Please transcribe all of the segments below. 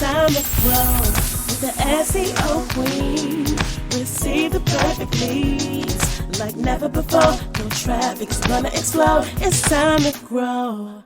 time to grow with the SEO Queen. Receive the perfect leads like never before. No traffic is gonna explode. It's time to grow.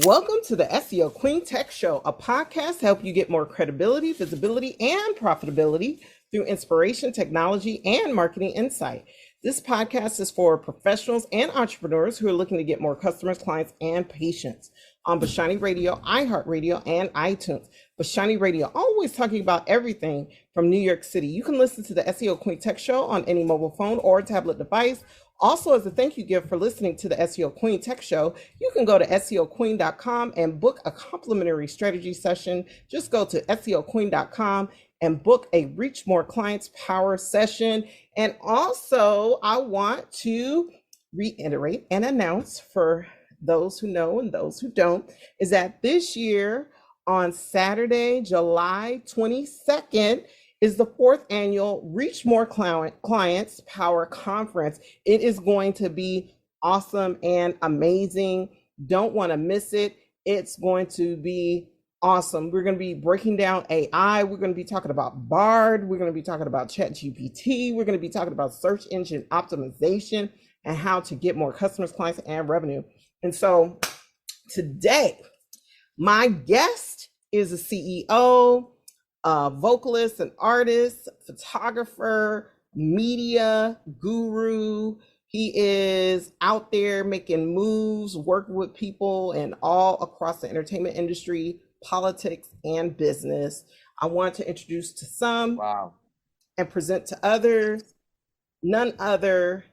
Welcome to the SEO Queen Tech Show, a podcast to help you get more credibility, visibility, and profitability through inspiration, technology, and marketing insight. This podcast is for professionals and entrepreneurs who are looking to get more customers, clients, and patients on Bashani Radio, iHeartRadio, and iTunes. Bashani Radio, always talking about everything from New York City. You can listen to the SEO Queen Tech Show on any mobile phone or tablet device. Also, as a thank you gift for listening to the SEO Queen Tech Show, you can go to SEOqueen.com and book a complimentary strategy session. Just go to SEOqueen.com and book a Reach More Clients Power session. And also, I want to reiterate and announce for those who know and those who don't, is that this year on Saturday, July 22nd, is the 4th annual Reach More Clients Power Conference. It is going to be awesome and amazing. Don't want to miss it. It's going to be awesome. We're going to be breaking down AI. We're going to be talking about Bard. We're going to be talking about ChatGPT. We're going to be talking about search engine optimization and how to get more customers, clients, and revenue. And so today, my guest is a CEO, vocalist, an artist, photographer, media guru. He is out there making moves, working with people and all across the entertainment industry, politics, and business. I want to introduce to some and present to others, none other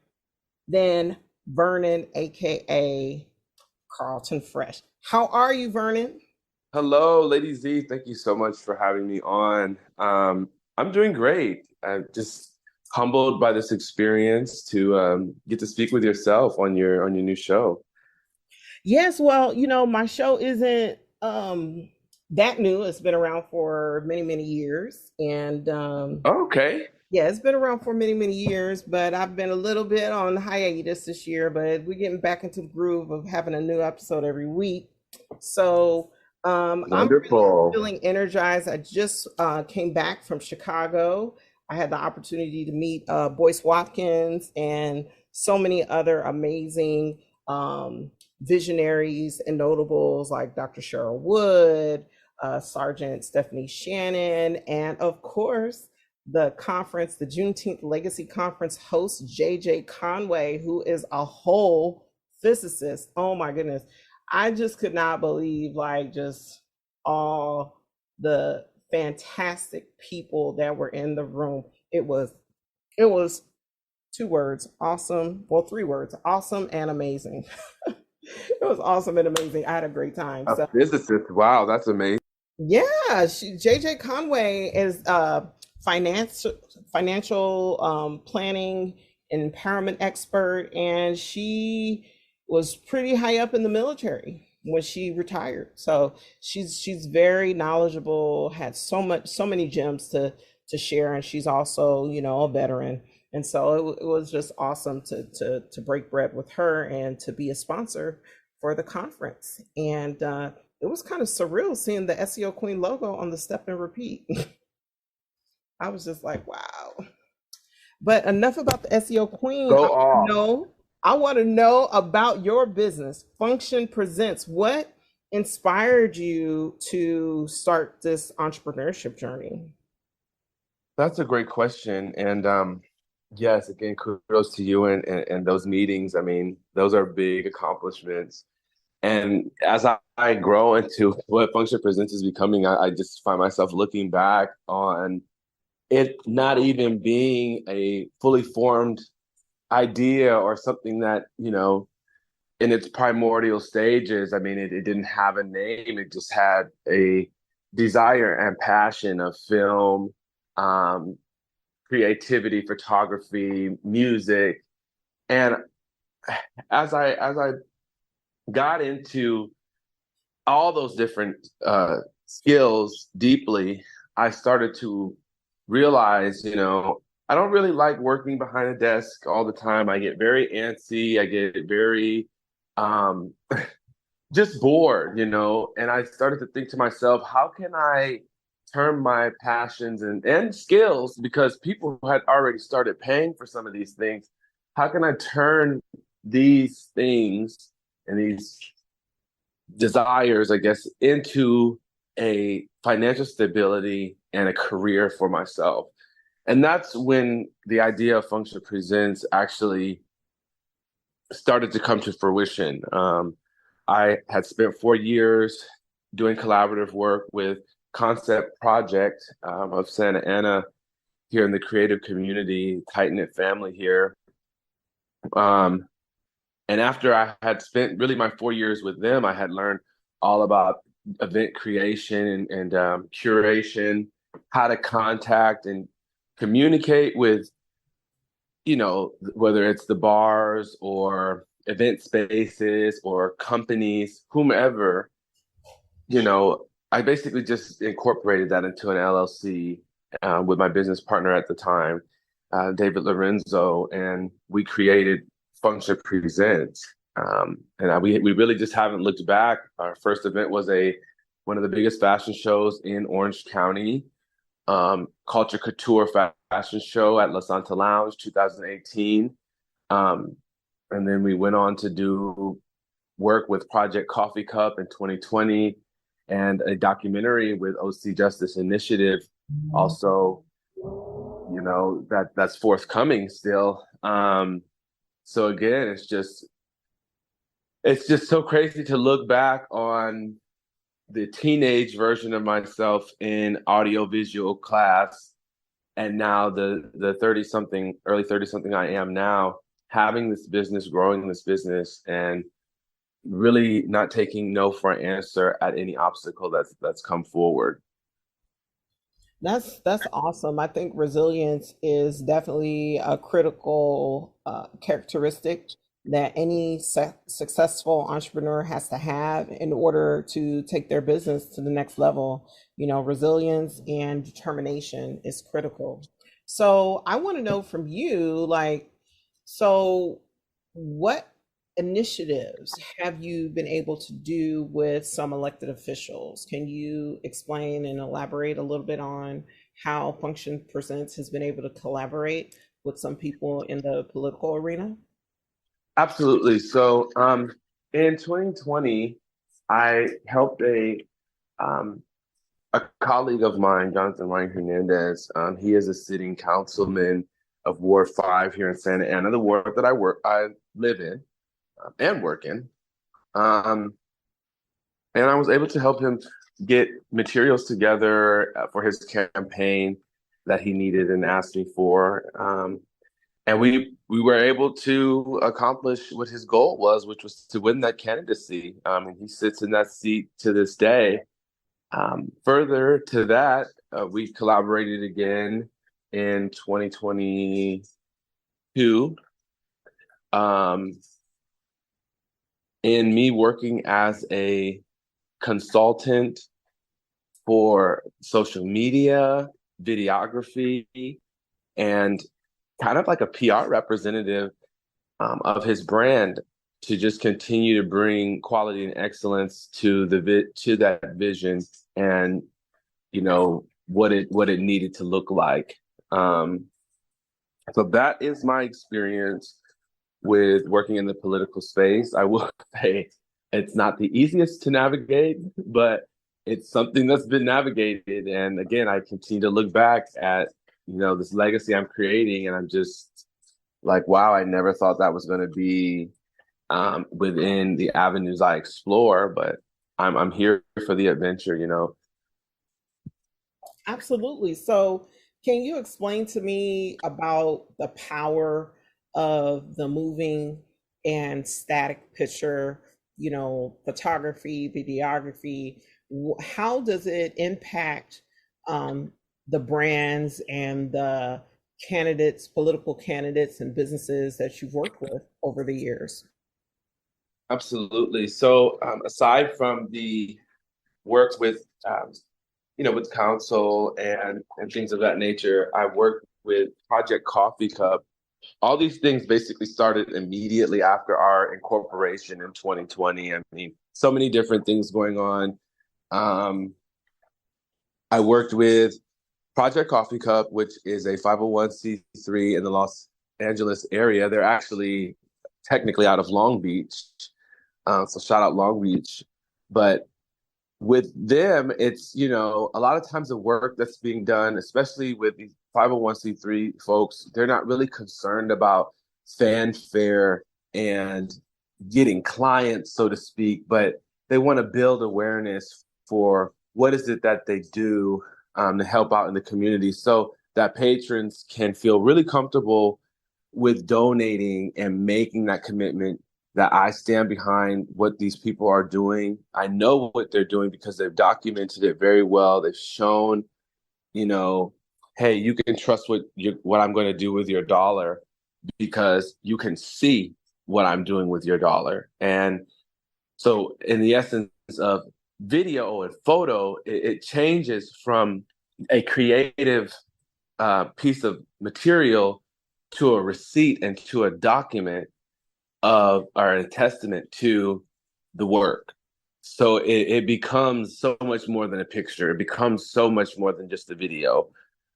than Vernon, aka Carlton Fresh. How are you, Vernon? Hello, Lady Z. Thank you so much for having me on. I'm doing great. I'm just humbled by this experience to get to speak with yourself on your new show. Yes, well, my show isn't that new. It's been around for many, many years, and Okay. yeah, it's been around for many, many years. But I've been a little bit on hiatus this year. But we're getting back into the groove of having a new episode every week. So. Wonderful. I'm feeling energized. I just came back from Chicago. I had the opportunity to meet Boyce Watkins and so many other amazing visionaries and notables like Dr. Cheryl Wood, Sergeant Stephanie Shannon, and of course, the conference, the Juneteenth Legacy Conference host, JJ Conway, who is a whole physicist. Oh my goodness. I just could not believe just all the fantastic people that were in the room. It was 2 words, awesome. Well, 3 words, awesome and amazing. It was awesome and amazing. I had a great time. A physicist. Wow, that's amazing. Yeah, JJ Conway is financial planning and empowerment expert, and she was pretty high up in the military when she retired. So she's very knowledgeable, had so many gems to share, and she's also, a veteran. And so it was just awesome to break bread with her and to be a sponsor for the conference. And it was kind of surreal seeing the SEO Queen logo on the Step and Repeat. I was just like, wow. But enough about the SEO Queen. Go off. I want to know about your business. Function Presents. What inspired you to start this entrepreneurship journey? That's a great question. And yes, again, kudos to you and those meetings. I mean, those are big accomplishments. And as I grow into what Function Presents is becoming, I just find myself looking back on it not even being a fully formed idea or something that, in its primordial stages. I mean, it didn't have a name. It just had a desire and passion of film, creativity, photography, music. And as I got into all those different skills deeply, I started to realize, I don't really like working behind a desk all the time. I get very antsy. I get very just bored, and I started to think to myself, how can I turn my passions and skills, because people had already started paying for some of these things, how can I turn these things and these desires, I guess, into a financial stability and a career for myself? And that's when the idea of Function Presents actually started to come to fruition. I had spent 4 years doing collaborative work with Concept Project of Santa Ana here in the creative community, tight knit family here. Um, and after I had spent really my 4 years with them, I had learned all about event creation and curation, how to contact and communicate with, whether it's the bars or event spaces or companies, whomever, I basically just incorporated that into an LLC with my business partner at the time, David Lorenzo, and we created Function Presents. We really just haven't looked back. Our first event was one of the biggest fashion shows in Orange County, Culture Couture fashion show at La Santa Lounge 2018. And then we went on to do work with Project Coffee Cup in 2020 and a documentary with OC Justice Initiative also, that's forthcoming still. So again, it's just so crazy to look back on the teenage version of myself in audiovisual class, and now the 30 something, early 30 something I am now, having this business, growing this business, and really not taking no for an answer at any obstacle that's come forward. That's awesome. I think resilience is definitely a critical characteristic that any successful entrepreneur has to have in order to take their business to the next level. Resilience and determination is critical. So I want to know from you, like, so what initiatives have you been able to do with some elected officials? Can you explain and elaborate a little bit on how Function Presents has been able to collaborate with some people in the political arena? Absolutely. So in 2020, I helped um, a colleague of mine, Jonathan Ryan Hernandez. He is a sitting councilman of Ward 5 here in Santa Ana, the ward that I live in and work in. And I was able to help him get materials together for his campaign that he needed and asked me for. And we were able to accomplish what his goal was, which was to win that candidacy. And he sits in that seat to this day. Further to that, we collaborated again in 2022 in me working as a consultant for social media, videography, and kind of like a PR representative of his brand to just continue to bring quality and excellence to that vision and what it needed to look like. So that is my experience with working in the political space. I will say it's not the easiest to navigate, but it's something that's been navigated. And again, I continue to look back at this legacy I'm creating, and I'm just like, wow, I never thought that was going to be within the avenues I explore, but I'm here for the adventure. Absolutely. So, can you explain to me about the power of the moving and static picture, photography, videography? How does it impact the brands and the candidates, political candidates, and businesses that you've worked with over the years? Absolutely. So aside from the work with council and things of that nature, I worked with Project Coffee Cup. All these things basically started immediately after our incorporation in 2020. I mean, so many different things going on. I worked with Project Coffee Cup, which is a 501c3 in the Los Angeles area. They're actually technically out of Long Beach. So shout out Long Beach. But with them, it's, a lot of times the work that's being done, especially with these 501c3 folks, they're not really concerned about fanfare and getting clients, so to speak, but they want to build awareness for what is it that they do to help out in the community so that patrons can feel really comfortable with donating and making that commitment that I stand behind what these people are doing. I know what they're doing because they've documented it very well. They've shown, hey, you can trust what I'm going to do with your dollar because you can see what I'm doing with your dollar. And so in the essence of video and photo, it changes from a creative piece of material to a receipt and to a document or a testament to the work. So it becomes so much more than a picture. It becomes so much more than just a video.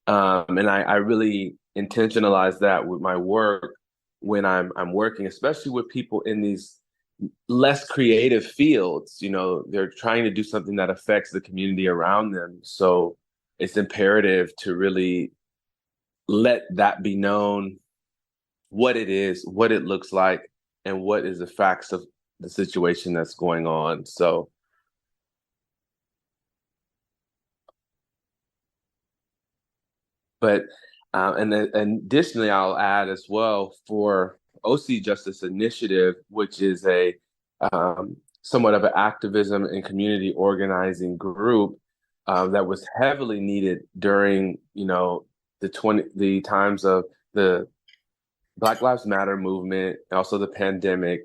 And I really intentionalize that with my work when I'm working, especially with people in these less creative fields. They're trying to do something that affects the community around them. So it's imperative to really let that be known, what it is, what it looks like, and what is the facts of the situation that's going on. So but and additionally, I'll add as well for OC Justice Initiative, which is a somewhat of an activism and community organizing group that was heavily needed during the times of the Black Lives Matter movement, and also the pandemic.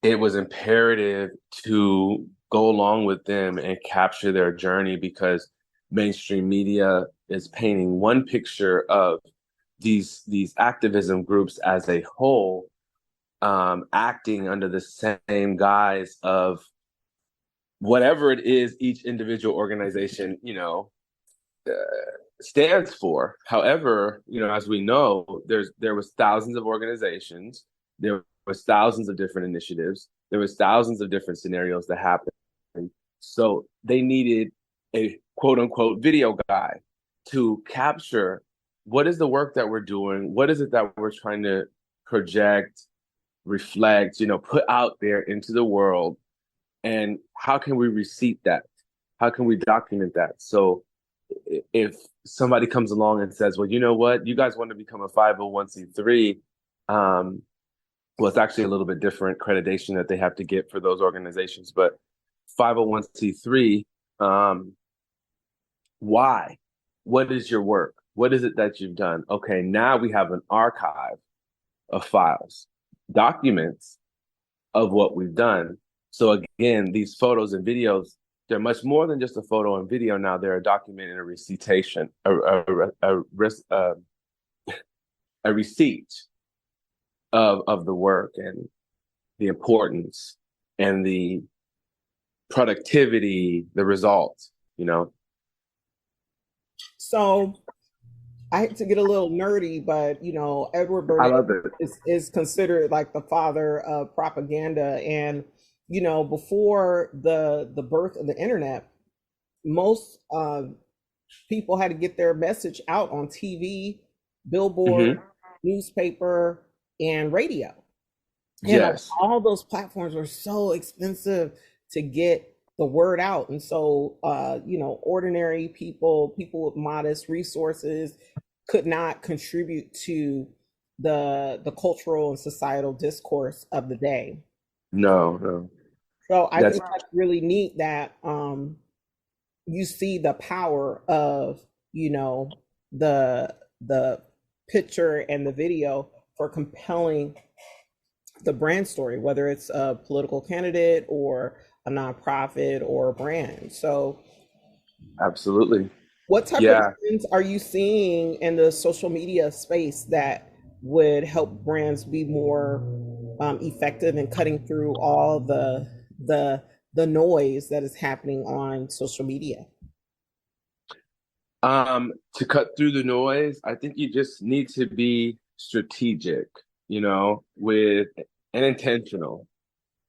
It was imperative to go along with them and capture their journey because mainstream media is painting one picture of these activism groups as a whole, acting under the same guise of whatever it is each individual organization, stands for. However, as we know, there was thousands of organizations, there was thousands of different initiatives, there was thousands of different scenarios that happened. So they needed a quote unquote video guy to capture what is the work that we're doing, what is it that we're trying to project, reflect, put out there into the world, and how can we receipt that? How can we document that? So if somebody comes along and says, well, you know what, you guys want to become a 501c3, well, it's actually a little bit different accreditation that they have to get for those organizations, but 501c3, why? What is your work? What is it that you've done? Okay, now we have an archive of files, documents of what we've done. So again, these photos and videos, they're much more than just a photo and video now. They're a document and a recitation, a receipt of the work and the importance and the productivity, the results, So I hate to get a little nerdy, but Edward I Vernon love it. is considered like the father of propaganda. And before the birth of the internet, most people had to get their message out on TV, billboard, newspaper, and radio. Yes. All those platforms were so expensive to get the word out. And so, ordinary people with modest resources could not contribute to the cultural and societal discourse of the day. No. So I think that's really neat that you see the power of, the picture and the video for compelling the brand story, whether it's a political candidate or a nonprofit or a brand. So absolutely. what type of trends are you seeing in the social media space that would help brands be more effective in cutting through all the noise that is happening on social media? To cut through the noise, I think you just need to be strategic, with and intentional.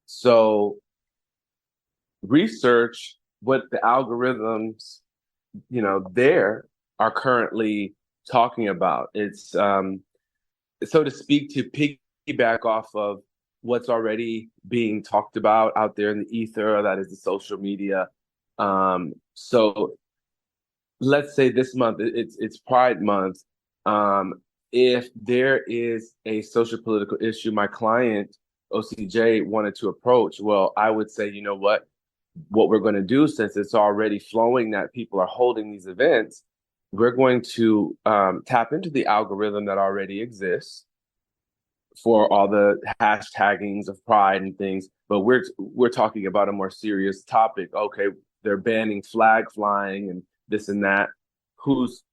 So research what the algorithms, there are currently talking about. It's so to speak, to piggyback off of what's already being talked about out there in the ether, that is the social media. So let's say this month it's Pride Month. If there is a social political issue my client OCJ wanted to approach, well, I would say, you know what we're going to do, since it's already flowing that people are holding these events, we're going to tap into the algorithm that already exists for all the hashtaggings of pride and things, but we're talking about a more serious topic. Okay, they're banning flag flying and this and that.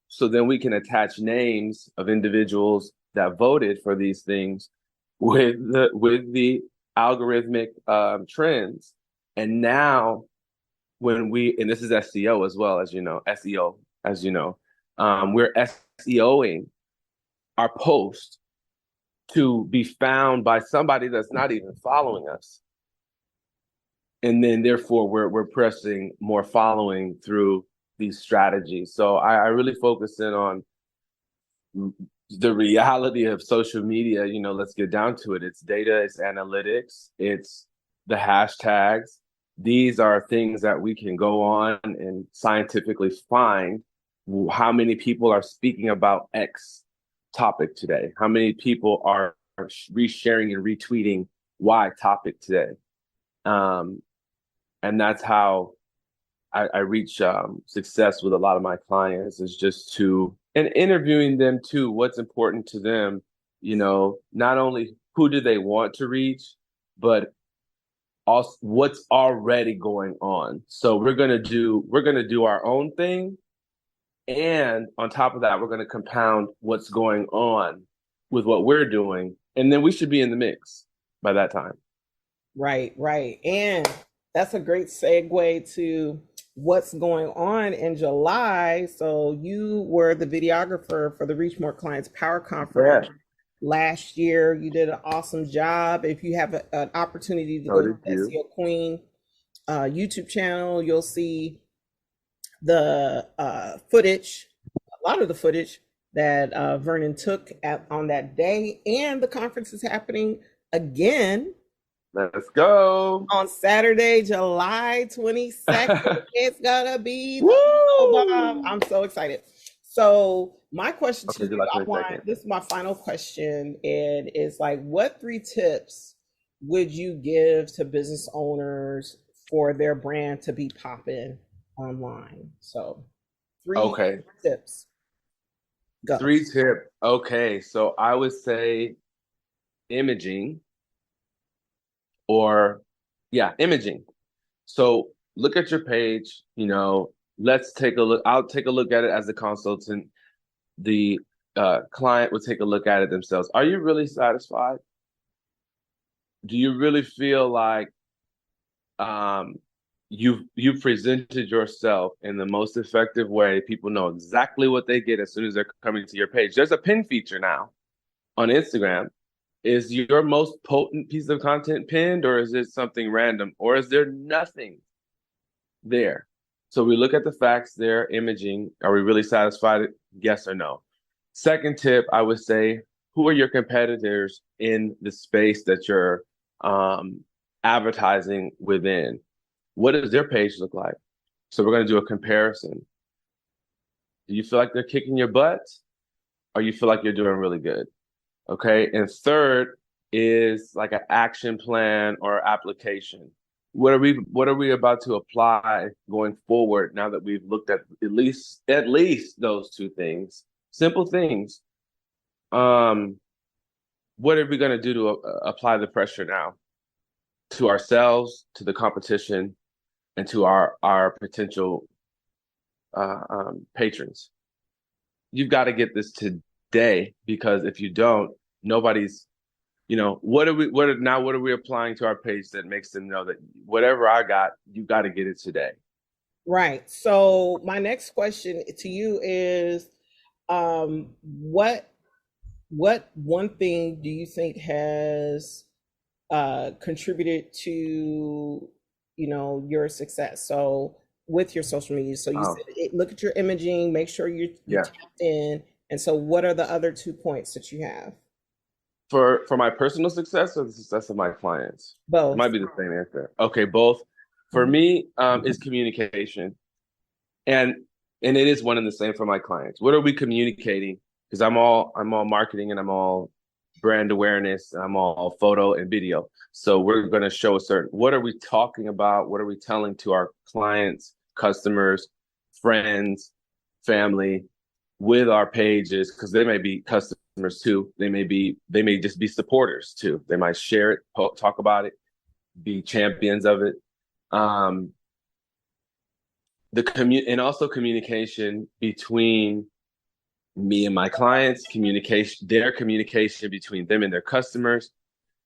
So then we can attach names of individuals that voted for these things with the algorithmic trends. And now and this is SEO as well, SEO, we're SEOing our post to be found by somebody that's not even following us. And then therefore we're pressing more following through these strategies. So I really focus in on the reality of social media. Let's get down to it. It's data, it's analytics, it's the hashtags. These are things that we can go on and scientifically find how many people are speaking about X topic today, how many people are resharing and retweeting Y topic today. And that's how I reach success with a lot of my clients, is just and interviewing them too, what's important to them, not only who do they want to reach, but also what's already going on. So we're gonna do our own thing, and on top of that, we're gonna compound what's going on with what we're doing, and then we should be in the mix by that time. Right, right. And that's a great segue to what's going on in July. So you were the videographer for the Reach More Clients Power Conference last year. You did an awesome job. If you have an opportunity to go to the SEO Queen YouTube channel, you'll see the footage, a lot of the footage that Vernon took on that day. And the conference is happening again. Let's go. On Saturday, July 22nd. It's gonna be the bomb. I'm so excited. So my question to you, this is my final question, and it's like, what 3 tips would you give to business owners for their brand to be popping online? So 3 tips. Go. 3 tips. Okay, so I would say imaging. Imaging. So look at your page, let's take a look. I'll take a look at it as a consultant. The client will take a look at it themselves. Are you really satisfied? Do you really feel like you've presented yourself in the most effective way? People know exactly what they get as soon as they're coming to your page. There's a pin feature now on Instagram. Is your most potent piece of content pinned, or is it something random, or is there nothing there? So we look at the facts there, imaging. Are we really satisfied? Yes or no? Second tip, I would say, who are your competitors in the space that you're advertising within? What does their page look like? So we're going to do a comparison. Do you feel like they're kicking your butt, or you feel like you're doing really good? Okay. And third is like an action plan or application. What are we about to apply going forward now that we've looked at least those 2 things? Simple things. What are we going to do to apply the pressure now to ourselves, to the competition, and to our potential patrons? You've got to get this today, because if you don't, nobody's what are we applying to our page that makes them know that whatever I got, you got to get it today. Right. So my next question to you is, what one thing do you think has contributed to your success? So with your social media, so you said look at your imaging, make sure you tapped in, and so what are the other 2 points that you have? For my personal success or the success of my clients? It Both. might be the same answer. Okay, both. For me, is communication, and it is one and the same for my clients. What are we communicating? Because I'm all marketing, and I'm all brand awareness, and I'm all photo and video. So we're going to show what are we talking about? What are we telling to our clients, customers, friends, family with our pages? Because they may be customers too. They may just be supporters too. They might share it, talk about it, be champions of it. And also communication between me and my clients, their communication between them and their customers,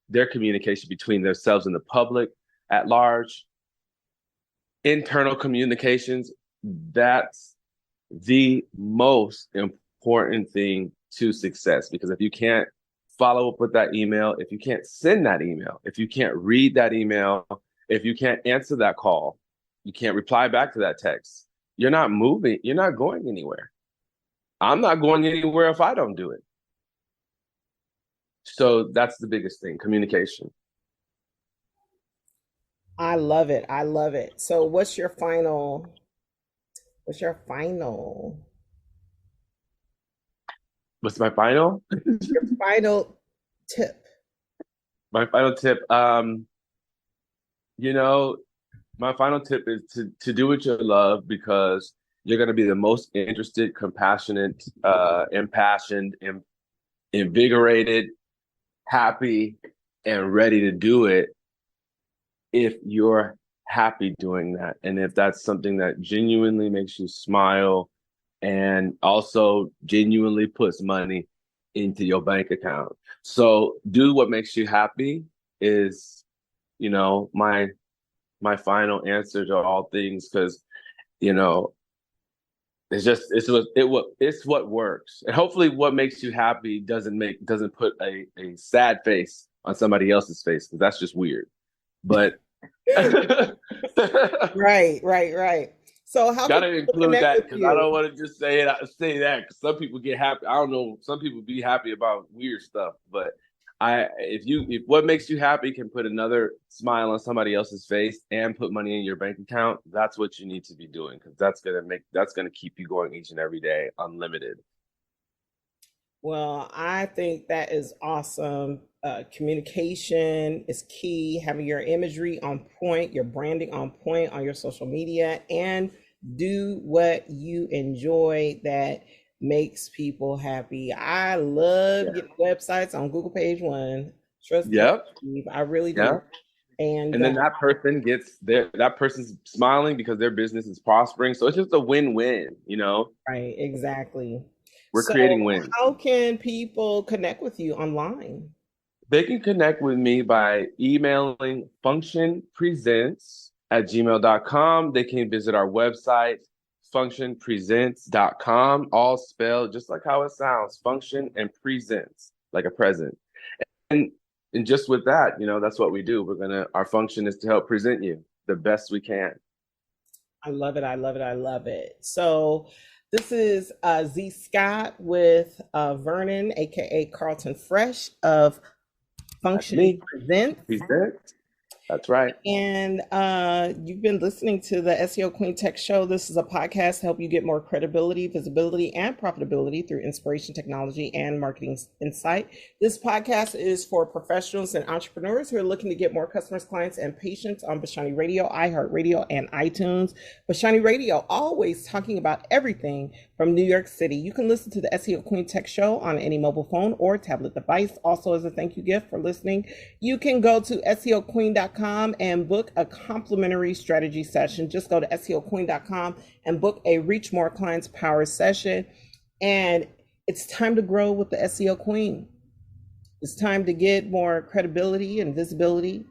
their communication between themselves and the public at large, internal communications. That's the most important thing to success, because if you can't follow up with that email, if you can't send that email, if you can't read that email, if you can't answer that call, you can't reply back to that text, you're not moving, you're not going anywhere. I'm not going anywhere if I don't do it. So that's the biggest thing, communication. I love it. I love it. So what's your final What's my final? your final tip? My final tip, my final tip is to do what you love, because you're going to be the most interested, compassionate, impassioned, invigorated, happy, and ready to do it if you're happy doing that. And if that's something that genuinely makes you smile and also genuinely puts money into your bank account. So do what makes you happy is, my final answer to all things, because, it's what works. And hopefully what makes you happy doesn't put a sad face on somebody else's face, because that's just weird. But Right. So how gotta can people include connect that, with because I don't you? want to just say that, because some people get happy. I don't know. Some people be happy about weird stuff, but if what makes you happy can put another smile on somebody else's face and put money in your bank account, that's what you need to be doing, because that's gonna keep you going each and every day, unlimited. Well, I think that is awesome. Communication is key. Having your imagery on point, your branding on point on your social media, and do what you enjoy that makes people happy. I love getting websites on Google page one. Trust and Yep. believe. I really do. Yeah. And And then that person's smiling because their business is prospering. So it's just a win-win, right, exactly. We're So, creating wins. how can people connect with you online? They can connect with me by emailing functionpresents@gmail.com. They can visit our website, functionpresents.com, all spelled just like how it sounds, function and presents, like a present. And just with that, that's what we do. Our function is to help present you the best we can. I love it. I love it. I love it. So this is Z Scott with Vernon, aka Carlton Fresh of Function Presents. That's right. And you've been listening to the SEO Queen Tech Show. This is a podcast to help you get more credibility, visibility, and profitability through inspiration, technology, and marketing insight. This podcast is for professionals and entrepreneurs who are looking to get more customers, clients, and patients on Bashani Radio, iHeartRadio, and iTunes. Bashani Radio, always talking about everything from New York City. You can listen to the SEO Queen Tech Show on any mobile phone or tablet device. Also, as a thank you gift for listening, you can go to SEOqueen.com and book a complimentary strategy session. Just go to SEOqueen.com and book a Reach More Clients Power session. And it's time to grow with the SEO Queen. It's time to get more credibility and visibility.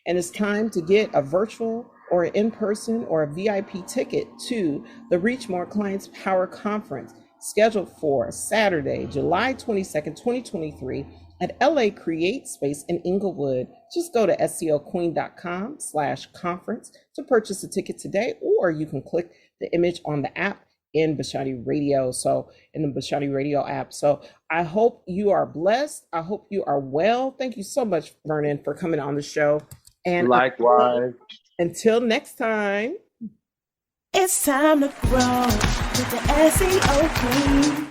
And it's time to get a virtual or an in-person or a VIP ticket to the Reach More Clients Power Conference, scheduled for Saturday, July 22nd, 2023 at LA Create Space in Inglewood. Just go to seoqueen.com/conference to purchase a ticket today, or you can click the image on the app in Bashani Radio. So in the Bashani Radio app. So I hope you are blessed. I hope you are well. Thank you so much, Vernon, for coming on the show. And likewise, until next time, It's time to grow with the SEO Queen.